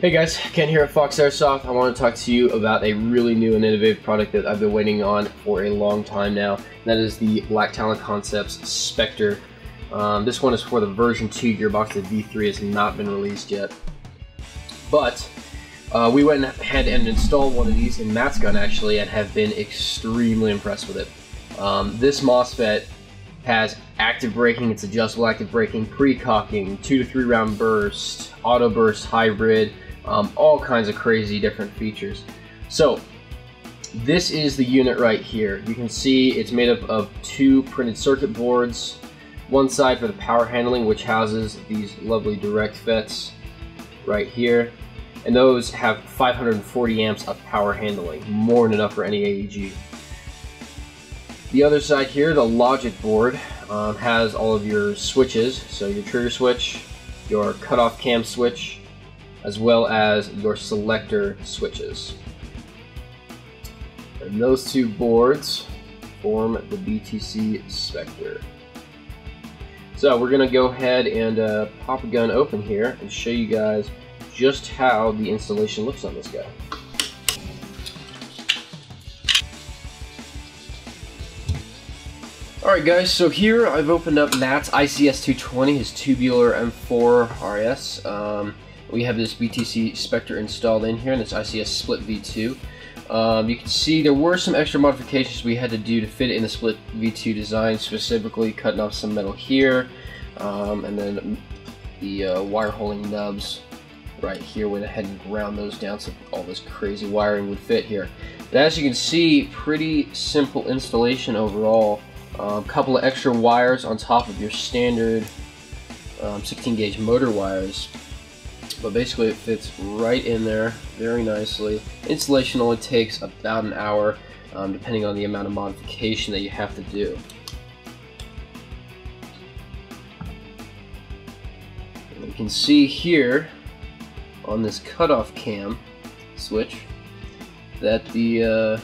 Hey guys, Ken here at Fox Airsoft. I want to talk to you about a really new and innovative product that I've been waiting on for a long time now. And that is the Black Talon Concepts Spectre. This one is for the version 2 gearbox. The V3 has not been released yet. But we went ahead and installed one of these in Matt's gun actually and have been extremely impressed with it. This Mosfet has active braking, it's adjustable active braking, pre-cocking, 2 to 3 round burst, auto burst, hybrid, all kinds of crazy different features. So this is the unit right here. You can see it's made up of 2 printed circuit boards, one side for the power handling, which houses these lovely direct FETs right here, and those have 540 amps of power handling, more than enough for any AEG. The other side here, the logic board, has all of your switches, so your trigger switch, your cutoff cam switch, as well as your selector switches. And those 2 boards form the BTC Spectre. So we're going to go ahead and pop a gun open here and show you guys just how the installation looks on this guy. Alright guys, so here I've opened up Matt's ICS 220, his tubular M4 RS. We have this BTC Spectre installed in here, and this ICS split V2. You can see there were some extra modifications we had to do to fit it in the split V2 design, specifically cutting off some metal here, and then the wire holding nubs right here. Went ahead and ground those down so all this crazy wiring would fit here. But as you can see, pretty simple installation overall. A couple of extra wires on top of your standard 16 gauge motor wires, but basically it fits right in there very nicely. Installation only takes about an hour, depending on the amount of modification that you have to do. And you can see here on this cutoff cam switch that the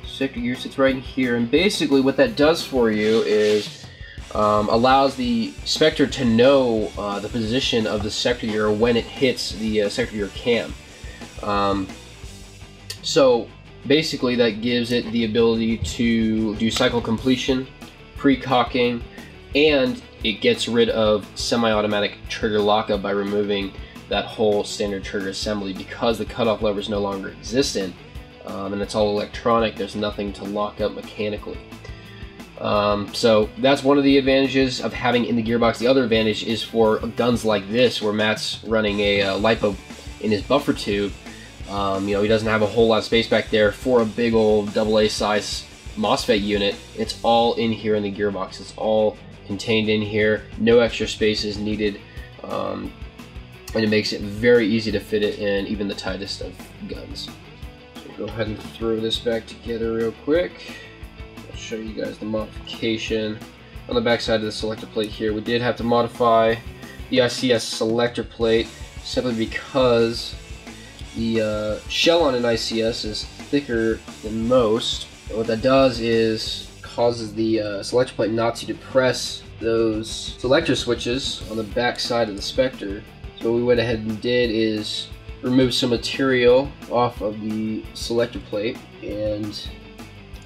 sector gear sits right in here, and basically what that does for you is allows the Spectre to know the position of the sector gear when it hits the sector gear cam. So basically that gives it the ability to do cycle completion, pre-cocking, and it gets rid of semi-automatic trigger lockup by removing that whole standard trigger assembly. Because the cutoff lever is no longer existent, and it's all electronic, there's nothing to lock up mechanically. So that's one of the advantages of having in the gearbox. The other advantage is for guns like this, where Matt's running a LiPo in his buffer tube. You know, he doesn't have a whole lot of space back there for a big old AA size MOSFET unit. It's all in here in the gearbox. It's all contained in here. No extra space is needed, and it makes it very easy to fit it in even the tightest of guns. Go ahead and throw this back together real quick. I'll show you guys the modification. On the back side of the selector plate here, we did have to modify the ICS selector plate simply because the shell on an ICS is thicker than most. And what that does is causes the selector plate not to depress those selector switches on the back side of the Spectre. So what we went ahead and did is remove some material off of the selector plate and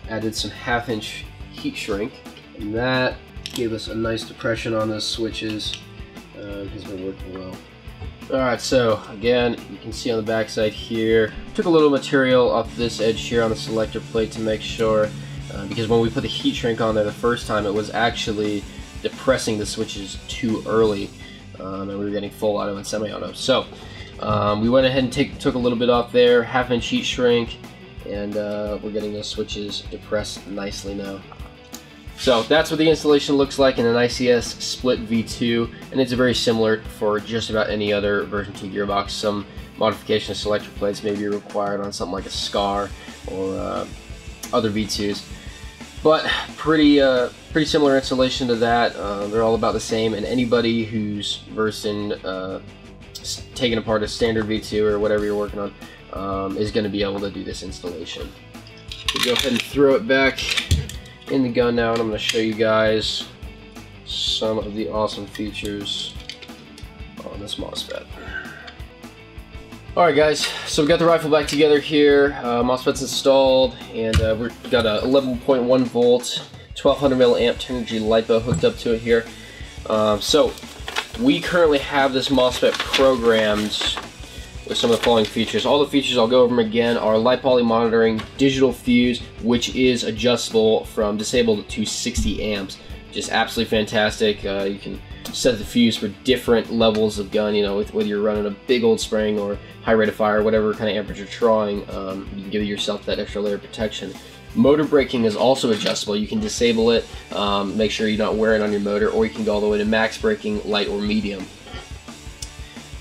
added some 1/2 inch heat shrink, and that gave us a nice depression on those switches. Has been working well. Alright, so again, you can see on the back side here, took a little material off this edge here on the selector plate to make sure, because when we put the heat shrink on there the first time, it was actually depressing the switches too early, and we were getting full auto and semi-auto. So we went ahead and took a little bit off there, 1/2 inch heat shrink, and we're getting those switches depressed nicely now. So that's what the installation looks like in an ICS split V2, and it's very similar for just about any other version 2 gearbox. Some modification of selector plates may be required on something like a SCAR or other V2s, but pretty similar installation to that. They're all about the same, and anybody who's versed in taking apart a standard V2 or whatever you're working on is going to be able to do this installation. We'll go ahead and throw it back in the gun now, and I'm going to show you guys some of the awesome features on this Mosfet. Alright guys, so we got the rifle back together here, Mosfet's installed, and we've got a 11.1 volt, 1200 milliamp 10G LiPo hooked up to it here. So we currently have this Mosfet programmed with some of the following features. All the features, I'll go over them again, are light poly monitoring, digital fuse, which is adjustable from disabled to 60 amps. Just absolutely fantastic. You can set the fuse for different levels of gun, you know, whether you're running a big old spring or high rate of fire, whatever kind of amperage you're drawing, you can give yourself that extra layer of protection. Motor braking is also adjustable. You can disable it, make sure you're not wearing on your motor, or you can go all the way to max braking, light or medium.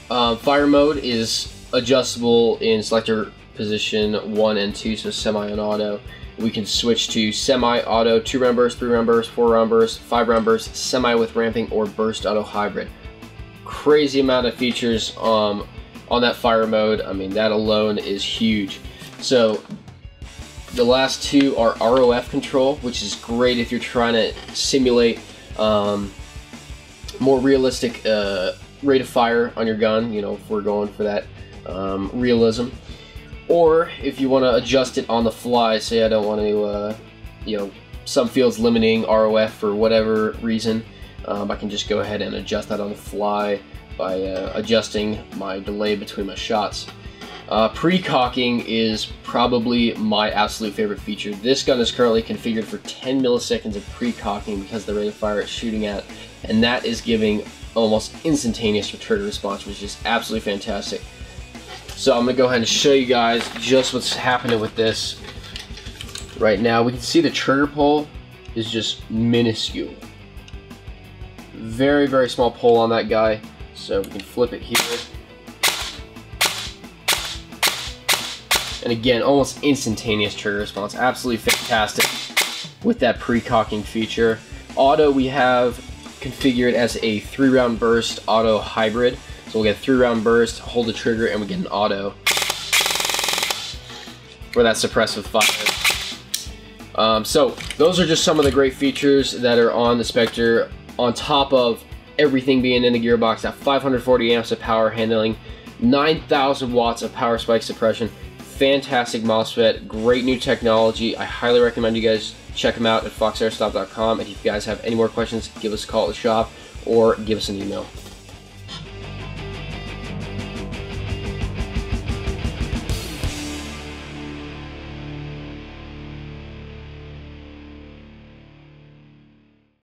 Fire mode is adjustable in selector position 1 and 2, so semi and auto. We can switch to semi-auto, 2 round burst, 3 round burst, 4 round burst, 5 round burst, semi with ramping, or burst auto hybrid. Crazy amount of features on that fire mode. I mean, that alone is huge. So the last two are ROF control, which is great if you're trying to simulate more realistic rate of fire on your gun, you know, if we're going for that realism. Or if you want to adjust it on the fly, say I don't want to, you know, some fields limiting ROF for whatever reason, I can just go ahead and adjust that on the fly by adjusting my delay between my shots. Pre-cocking is probably my absolute favorite feature. This gun is currently configured for 10 milliseconds of pre-cocking because of the rate of fire it's shooting at, and that is giving almost instantaneous trigger response, which is absolutely fantastic. So I'm going to go ahead and show you guys just what's happening with this right now. We can see the trigger pull is just minuscule. Very, very small pull on that guy. So we can flip it here. And again, almost instantaneous trigger response. Absolutely fantastic with that pre-cocking feature. Auto we have configured as a 3 round burst auto hybrid. So we'll get a 3 round burst, hold the trigger, and we get an auto for that suppressive fire. So those are just some of the great features that are on the Spectre, on top of everything being in the gearbox. That 540 amps of power handling, 9,000 watts of power spike suppression. Fantastic Mosfet, great new technology. I highly recommend you guys check them out at foxairsoft.com. And if you guys have any more questions, give us a call at the shop or give us an email.